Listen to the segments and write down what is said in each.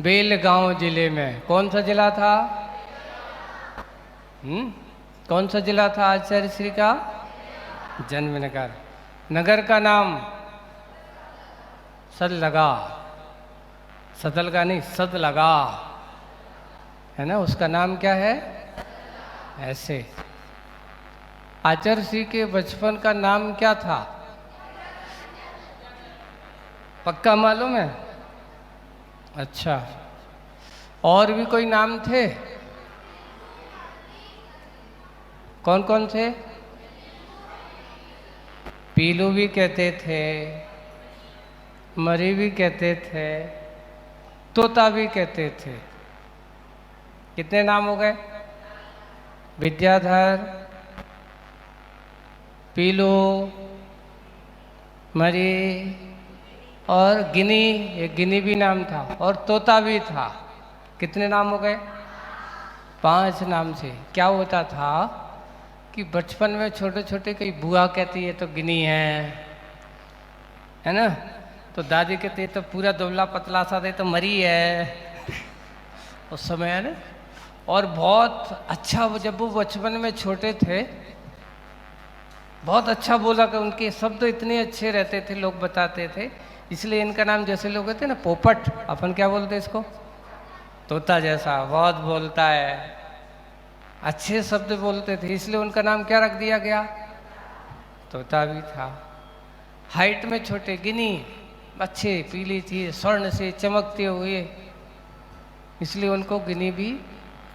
बेलगांव जिले में। कौन सा जिला था? कौन सा जिला था आचार्य श्री का? जन्मनगर। नगर का नाम सदलगा, सदलगा नहीं, सदलगा है ना। उसका नाम क्या है? ऐसे। आचार्य श्री के बचपन का नाम क्या था? पक्का मालूम है? अच्छा। और भी कोई नाम थे? कौन कौन थे? पीलू भी कहते थे, मरी भी कहते थे, तोता भी कहते थे। कितने नाम हो गए? विद्याधर, पीलू, मरी और गिनी। एक गिनी भी नाम था और तोता भी था। कितने नाम हो गए? 5 नाम से। क्या होता था कि बचपन में छोटे छोटे कई बुआ कहती है तो गिनी है ना। तो दादी कहती है तो पूरा दुबला पतला सा दे तो मरी है उस समय, है ना। और बहुत अच्छा, वो जब वो बचपन में छोटे थे बहुत अच्छा बोला कि उनके शब्द इतने अच्छे रहते थे, लोग बताते थे। इसलिए इनका नाम, जैसे लोग कहते हैं ना पोपट, अपन क्या बोलते हैं इसको? तोता जैसा बहुत बोलता है, अच्छे शब्द बोलते थे, इसलिए उनका नाम क्या रख दिया गया? तोता भी था। हाइट में छोटे, गिनी, अच्छे पीली थी, स्वर्ण से चमकते हुए, इसलिए उनको गिनी भी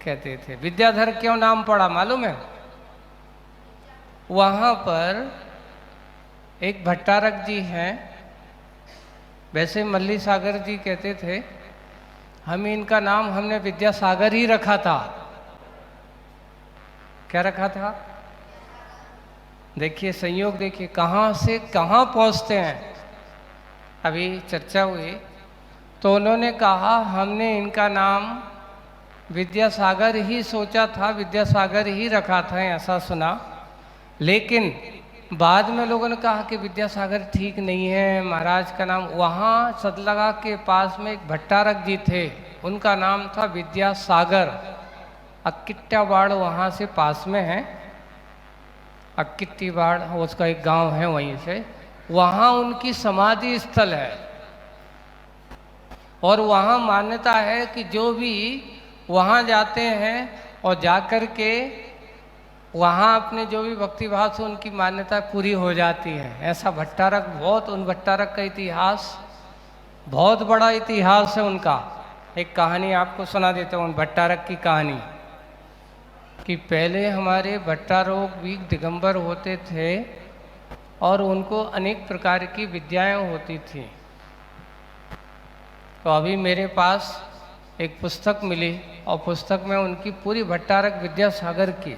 कहते थे। विद्याधर क्यों नाम पड़ा मालूम है? वहाँ पर एक भट्टारक जी हैं, वैसे मल्ली सागर जी कहते थे, हम इनका नाम हमने विद्यासागर ही रखा था। क्या रखा था? देखिए संयोग, देखिए कहाँ से कहाँ पहुँचते हैं। अभी चर्चा हुई तो उन्होंने कहा हमने इनका नाम विद्यासागर ही सोचा था, विद्यासागर ही रखा था, ऐसा सुना। लेकिन बाद में लोगों ने कहा कि विद्यासागर ठीक नहीं है, महाराज का नाम। वहाँ सदलगा के पास में एक भट्टारक जी थे, उनका नाम था विद्यासागर। अक्किट्टाबाड़ वहाँ से पास में है, अक्किट्टीबाड़ उसका एक गांव है, वहीं से वहाँ उनकी समाधि स्थल है। और वहाँ मान्यता है कि जो भी वहाँ जाते हैं और जाकर के वहाँ अपने जो भी भक्ति भाव से उनकी मान्यता पूरी हो जाती है। ऐसा भट्टारक, बहुत उन भट्टारक का इतिहास बहुत बड़ा इतिहास है उनका। एक कहानी आपको सुना देता हूँ उन भट्टारक की कहानी, कि पहले हमारे भट्टारोग भी दिगंबर होते थे और उनको अनेक प्रकार की विद्याएं होती थी। तो अभी मेरे पास एक पुस्तक मिली और पुस्तक में उनकी पूरी भट्टारक विद्यासागर की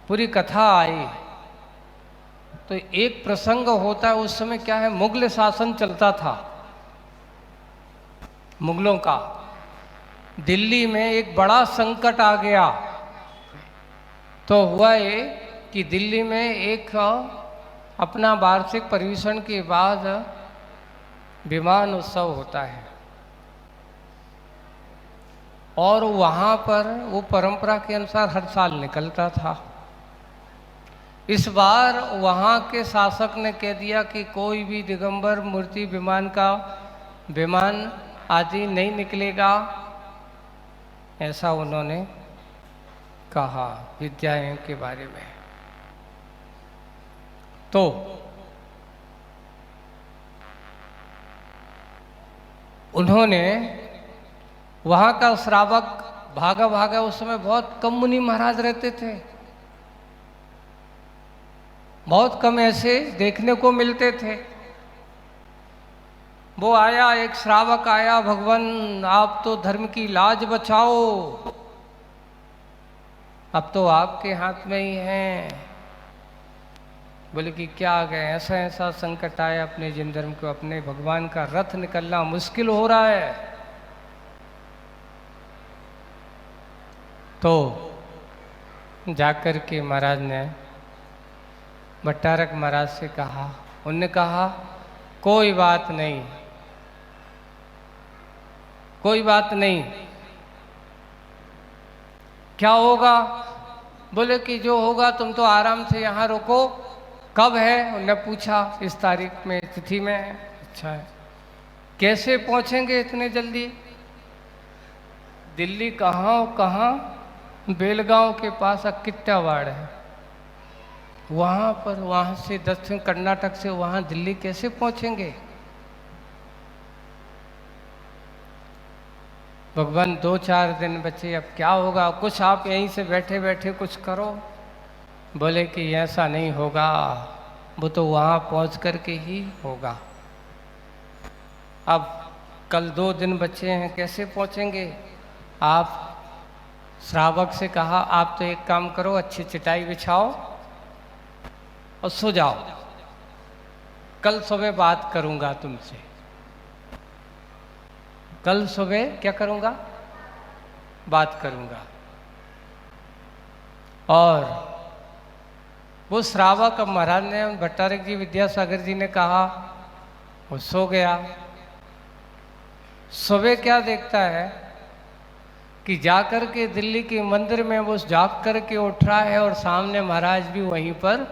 पूरी कथा आई। तो एक प्रसंग होता है, उस समय क्या है, मुगल शासन चलता था, मुगलों का। दिल्ली में एक बड़ा संकट आ गया। तो हुआ ये कि दिल्ली में एक अपना वार्षिक परिवेशन के बाद विमान उत्सव होता है और वहाँ पर वो परंपरा के अनुसार हर साल निकलता था। इस बार वहाँ के शासक ने कह दिया कि कोई भी दिगंबर मूर्ति विमान आदि नहीं निकलेगा, ऐसा उन्होंने कहा विद्याएं के बारे में। तो उन्होंने वहाँ का श्रावक भागा भागा, उस समय बहुत कम मुनि महाराज रहते थे, बहुत कम ऐसे देखने को मिलते थे। वो आया, एक श्रावक आया, भगवान आप तो धर्म की लाज बचाओ, अब तो आपके हाथ में ही है। बोले कि क्या आ गए? ऐसा ऐसा संकट आया अपने जिन धर्म को, अपने भगवान का रथ निकलना मुश्किल हो रहा है। तो जाकर के महाराज ने भट्टारक महाराज से कहा, उनने कहा कोई बात नहीं, कोई बात नहीं। क्या होगा? बोले कि जो होगा तुम तो आराम से यहाँ रुको। कब है? उन्होंने पूछा। इस तारीख में, तिथि में है। अच्छा है। कैसे पहुँचेंगे इतने जल्दी? दिल्ली कहाँ? बेलगांव के पास अक्कित्तावाड़ है, वहाँ पर, वहाँ से दक्षिण कर्नाटक से वहाँ दिल्ली कैसे पहुँचेंगे? भगवान 2-4 दिन बचे, अब क्या होगा? कुछ आप यहीं से बैठे बैठे कुछ करो। बोले कि ऐसा नहीं होगा, वो तो वहाँ पहुँच कर के ही होगा। अब कल 2 दिन बचे हैं, कैसे पहुँचेंगे? आप श्रावक से कहा, आप तो एक काम करो, अच्छी चटाई बिछाओ और सो जाओ, कल सुबह बात करूँगा तुमसे। कल सुबह क्या करूँगा? बात करूँगा। और वो श्रावक, अब महाराज ने, भट्टारक जी, विद्यासागर जी ने कहा, वो सो गया। सुबह क्या देखता है कि जाकर के दिल्ली के मंदिर में वो जाग कर के उठ रहा है और सामने महाराज भी वहीं पर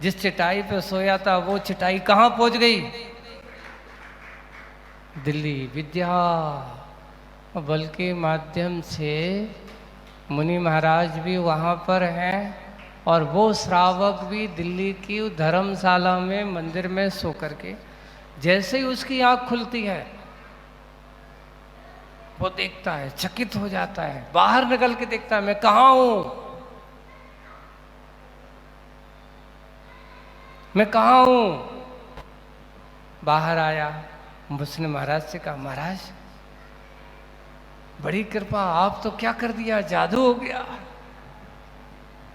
जिस चटाई पे सोया था, वो चटाई कहाँ पहुंच गई? दिल्ली विद्या बल के माध्यम से मुनि महाराज भी वहाँ पर हैं और वो श्रावक भी दिल्ली की धर्मशाला में मंदिर में सो करके, जैसे ही उसकी आँख खुलती है वो देखता है, चकित हो जाता है, बाहर निकल के देखता है, मैं कहाँ हूँ, मैं कहाँ हूँ। बाहर आया, उसने महाराज से कहा, महाराज बड़ी कृपा, आप तो क्या कर दिया, जादू हो गया,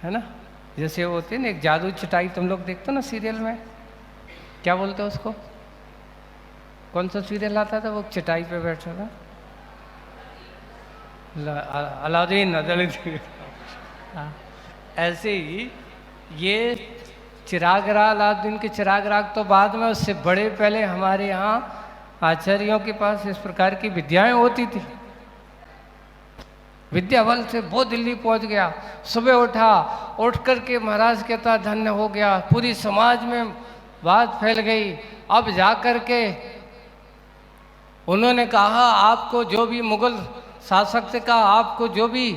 है ना? जैसे वो होते हैं ना, एक जादू चटाई, तुम लोग देखते हो ना सीरियल में, क्या बोलते हो उसको? कौन सा सीरियल आता था वो चटाई पे बैठा था? अलादीन। ऐसे ही ये चिराग राग, अलादीन के चिराग राग तो बाद में, उससे बड़े पहले हमारे यहाँ आचार्यों के पास इस प्रकार की विद्याएं होती थी। विद्या बल से वो दिल्ली पहुंच गया। सुबह उठा, उठ करके महाराज कहता धन्य हो गया, पूरी समाज में बात फैल गई। अब जा कर के उन्होंने कहा, आपको जो भी, मुगल शासक से कहा, आपको जो भी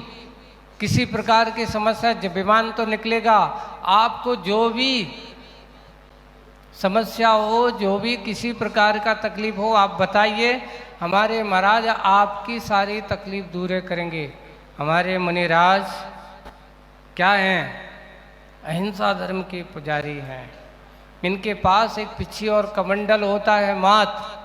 किसी प्रकार की समस्या, जब विमान तो निकलेगा, आपको जो भी समस्या हो, जो भी किसी प्रकार का तकलीफ हो, आप बताइए, हमारे महाराज आपकी सारी तकलीफ दूर करेंगे। हमारे मुनिराज क्या हैं? अहिंसा धर्म के पुजारी हैं। इनके पास एक पिछी और कमंडल होता है, मात।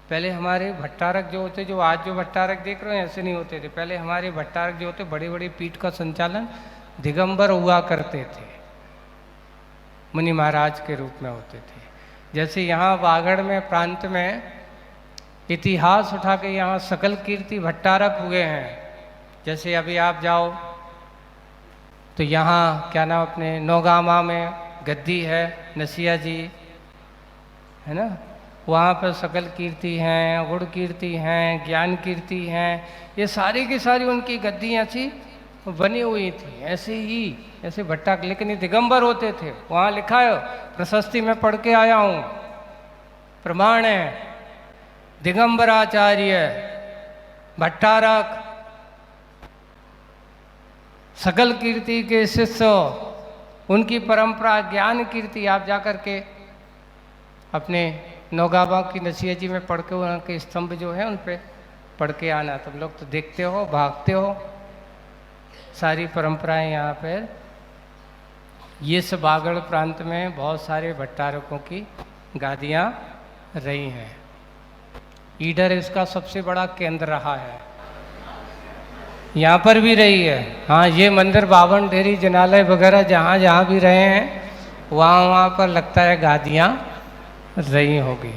पहले हमारे भट्टारक जो होते, जो आज जो भट्टारक देख रहे हैं, ऐसे नहीं होते थे। पहले हमारे भट्टारक जो होते, बड़ी बड़ी पीठ का संचालन दिगंबर हुआ करते थे, मुनि महाराज के रूप में होते थे। जैसे यहाँ वागड़ में प्रांत में इतिहास उठा के यहाँ सकल कीर्ति भट्टारक हुए हैं। जैसे अभी आप जाओ तो यहाँ क्या नाम, अपने नौगामा में गद्दी है, नसिया जी, है ना, वहाँ पर सकल कीर्ति हैं, गुड़ कीर्ति हैं, ज्ञान कीर्ति हैं, ये सारी की सारी उनकी गद्दियाँ थी, बनी हुई थी। ऐसे ही, ऐसे भट्टा, लेकिन ये दिगंबर होते थे। वहाँ लिखा है, प्रशस्ति में पढ़ के आया हूँ, प्रमाण है, दिगंबराचार्य भट्टारक सकल कीर्ति के शिष्य, उनकी परंपरा ज्ञान कीर्ति। आप जाकर के अपने नौगावा की नसिया जी में पढ़ के, वहाँ के स्तंभ जो है उन पे पढ़ के आना। तुम लोग तो देखते हो, भागते हो, सारी परंपराएं यहाँ पर। ये सब बागड़ प्रांत में बहुत सारे भट्टारकों की गादियाँ रही हैं। ईडर इसका सबसे बड़ा केंद्र रहा है, यहाँ पर भी रही है। हाँ, ये मंदिर, बावन ढेरी, जनालय वगैरह जहाँ जहाँ भी रहे हैं, वहाँ वहाँ पर लगता है गादियाँ रही होगी।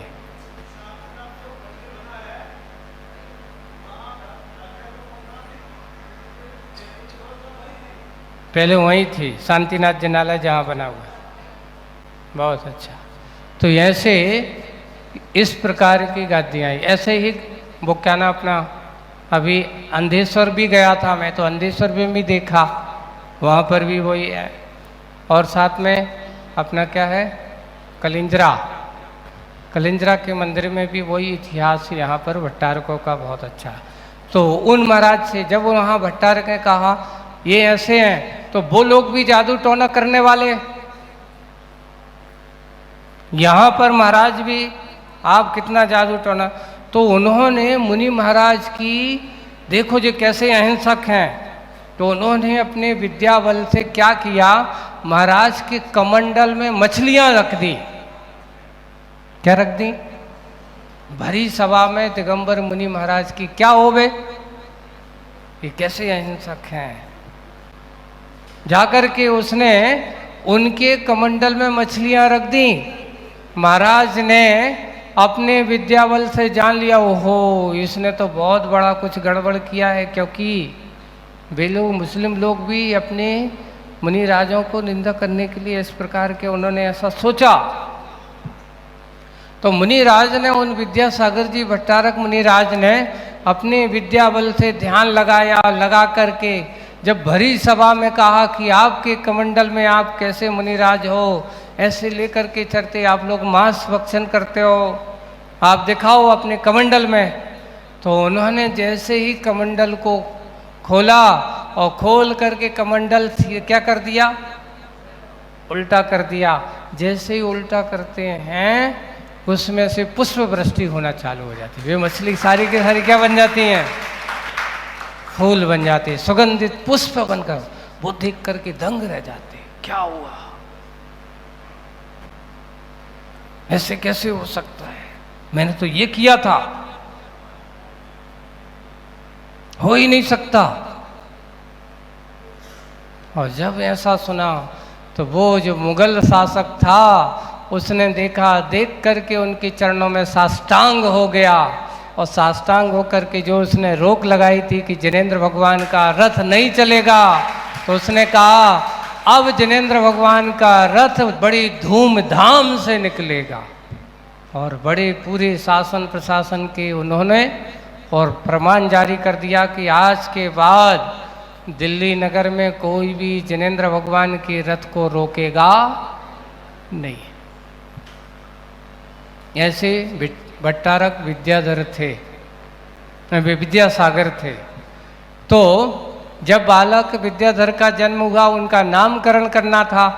पहले वहीं थी, शांतिनाथ जनालय जहाँ बना हुआ। बहुत अच्छा। तो ऐसे इस प्रकार की गादियाँ, ऐसे ही वो क्या ना अपना, अभी अंधेश्वर भी गया था मैं, तो अंधेश्वर में भी देखा, वहाँ पर भी वही है। और साथ में अपना क्या है, कलिंजरा, कलिंजरा के मंदिर में भी वही इतिहास यहाँ पर भट्टारकों का बहुत अच्छा। तो उन महाराज से जब वहाँ भट्टारक ने कहा ये ऐसे हैं, तो वो लोग भी जादू टोना करने वाले, यहाँ पर महाराज भी आप कितना जादू टोना। तो उन्होंने मुनि महाराज की, देखो जो कैसे अहिंसक हैं, तो उन्होंने अपने विद्या बल से क्या किया, महाराज के कमंडल में मछलियां रख दी। क्या रख दी? भरी सभा में दिगंबर मुनि महाराज की क्या होवे, ये कैसे अहिंसक हैं। जाकर के उसने उनके कमंडल में मछलियां रख दी। महाराज ने अपने विद्या बल से जान लिया, ओहो इसने तो बहुत बड़ा कुछ गड़बड़ किया है, क्योंकि वे लोग मुस्लिम लोग भी अपने मुनि राजों को निंदा करने के लिए इस प्रकार के उन्होंने ऐसा सोचा। तो मुनि राज ने, उन विद्यासागर जी भट्टारक मुनि राज ने अपने विद्या बल से ध्यान लगाया, लगा करके जब भरी सभा में कहा कि आपके कमंडल में आप कैसे मुनिराज हो, ऐसे लेकर के चलते आप लोग मांस भक्षण करते हो, आप दिखाओ अपने कमंडल में। तो उन्होंने जैसे ही कमंडल को खोला और खोल करके कमंडल क्या कर दिया, उल्टा कर दिया। जैसे ही उल्टा करते हैं उसमें से पुष्प वृष्टि होना चालू हो जाती है। वे मछली सारी की सारी क्या बन जाती हैं, फूल बन जाते, सुगंधित पुष्प बनकर। वो देख करके दंग रह जाते, क्या हुआ, ऐसे कैसे हो सकता है, मैंने तो ये किया था, हो ही नहीं सकता। और जब ऐसा सुना तो वो जो मुगल शासक था उसने देखा, देख करके उनके चरणों में साष्टांग हो गया। और साष्टांग होकर के जो उसने रोक लगाई थी कि जिनेंद्र भगवान का रथ नहीं चलेगा, तो उसने कहा अब जिनेंद्र भगवान का रथ बड़ी धूमधाम से निकलेगा। और बड़े पूरे शासन प्रशासन के उन्होंने और फरमान जारी कर दिया कि आज के बाद दिल्ली नगर में कोई भी जिनेंद्र भगवान के रथ को रोकेगा नहीं। ऐसे भट्टारक विद्याधर थे, विद्यासागर थे। तो जब बालक विद्याधर का जन्म हुआ, उनका नामकरण करना था,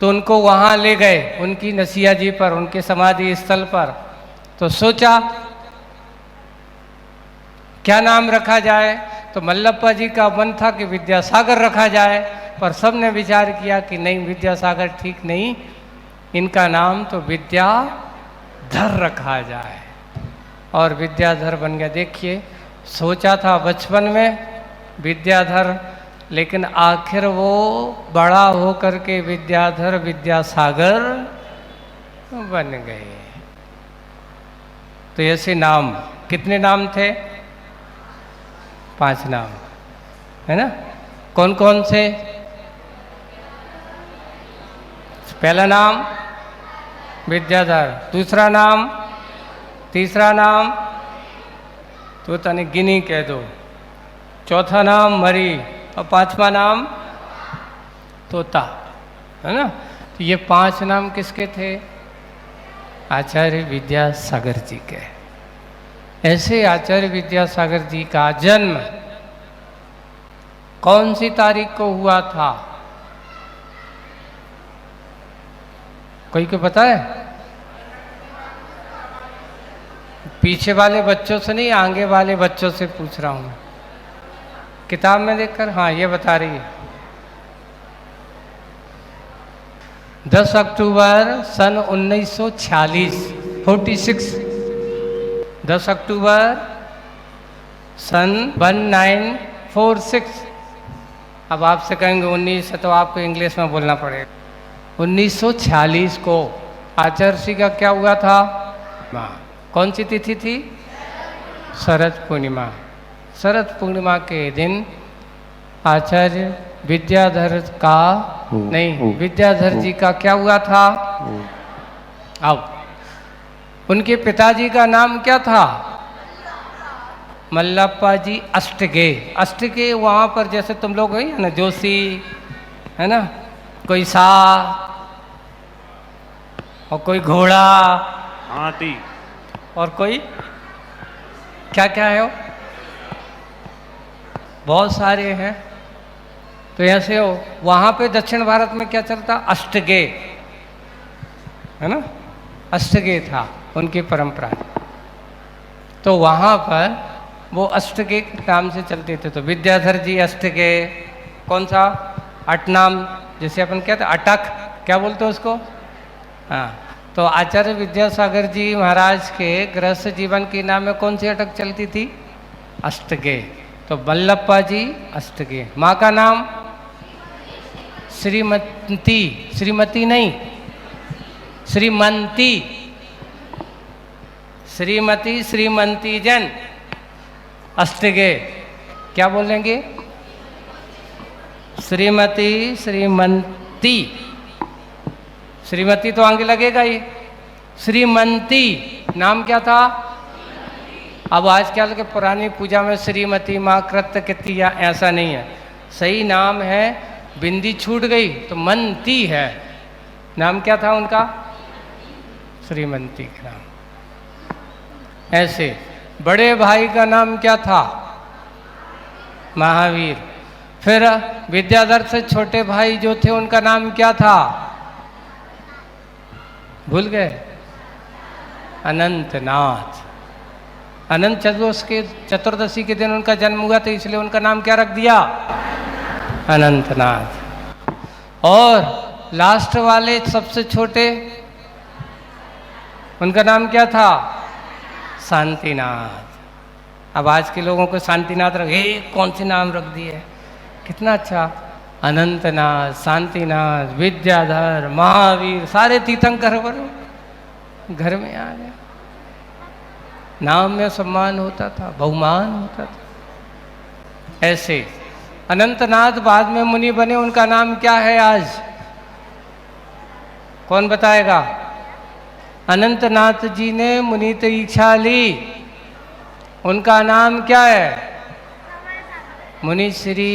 तो उनको वहाँ ले गए उनकी नसिया जी पर, उनके समाधि स्थल पर। तो सोचा क्या नाम रखा जाए, तो मल्लप्पा जी का मन था कि विद्यासागर रखा जाए, पर सबने विचार किया कि नहीं विद्यासागर ठीक नहीं, इनका नाम तो विद्याधर रखा जाए। और विद्याधर बन गया। देखिए सोचा था बचपन में विद्याधर, लेकिन आखिर वो बड़ा होकर के विद्याधर विद्यासागर बन गए। तो ऐसे नाम, कितने नाम थे, 5 नाम है ना। कौन कौन से? पहला नाम विद्याधर, दूसरा नाम, तीसरा नाम तो तने गिनी कह दो, चौथा नाम मरी, और 5वां नाम तोता, है ना। तो ये 5 नाम किसके थे? आचार्य विद्यासागर जी के। ऐसे आचार्य विद्यासागर जी का जन्म कौन सी तारीख को हुआ था, कोई को पता है? पीछे वाले बच्चों से नहीं, आगे वाले बच्चों से पूछ रहा हूं मैं, किताब में देखकर। हाँ ये बता रही है 10 अक्टूबर सन 1946, 46, 10 अक्टूबर सन 1946। अब आपसे कहेंगे 19 है तो आपको इंग्लिश में बोलना पड़ेगा। 1946 को आचार्य श्री का क्या हुआ था? कौन सी तिथि थी? शरद पूर्णिमा। शरद पूर्णिमा के दिन आचार्य विद्याधर का नहीं, विद्याधर जी का क्या हुआ था? अब उनके पिताजी का नाम क्या था? मल्लप्पा जी अष्टगे। अष्टगे वहाँ पर जैसे तुम लोग है ना, जोशी है ना, कोई सा और कोई घोड़ा, हाथी, और कोई क्या क्या है वो, बहुत सारे हैं। तो ऐसे हो वहाँ पे दक्षिण भारत में क्या चलता, अष्टगे है ना, अष्टगे था उनकी परंपरा। तो वहाँ पर वो अष्टगे के नाम से चलते थे। तो विद्याधर जी अष्टगे, कौन सा अटनाम, जैसे अपन कहते अटक, क्या बोलते हैं उसको, हाँ। तो आचार्य विद्यासागर जी महाराज के गृहस्थ जीवन के नाम में कौन सी अटक चलती थी, अष्टगे। तो मल्लप्पा जी अष्टगे। माँ का नाम श्रीमती, श्रीमती नहीं, श्रीमंती, श्रीमती श्रीमंती जन अष्टगे। क्या बोलेंगे, श्रीमती श्रीमंती, श्रीमती तो आगे लगेगा ही, श्रीमंती नाम क्या था। अब आजकल के पुरानी पूजा में श्रीमती माँ कृत्य कितिया ऐसा नहीं है, सही नाम है, बिंदी छूट गई तो मनती है, नाम क्या था उनका, श्रीमंती का नाम। ऐसे बड़े भाई का नाम क्या था, महावीर। फिर विद्याधर से छोटे भाई जो थे उनका नाम क्या था, भूल गए, अनंतनाथ। अनंत चतुर्दशी के दिन उनका जन्म हुआ तो इसलिए उनका नाम क्या रख दिया, अनंतनाथ। और लास्ट वाले सबसे छोटे, उनका नाम क्या था, शांतिनाथ। अब आज के लोगों को शांतिनाथ रख, कौन से नाम रख दिए, कितना अच्छा, अनंतनाथ, शांतिनाथ, विद्याधर, महावीर, सारे तीर्थंकर घर में आ गए। नाम में सम्मान होता था, बहुमान होता था। ऐसे अनंतनाथ बाद में मुनि बने, उनका नाम क्या है आज, कौन बताएगा। अनंतनाथ जी ने मुनि दीक्षा ली, उनका नाम क्या है, मुनि श्री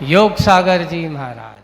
योग सागर जी महाराज।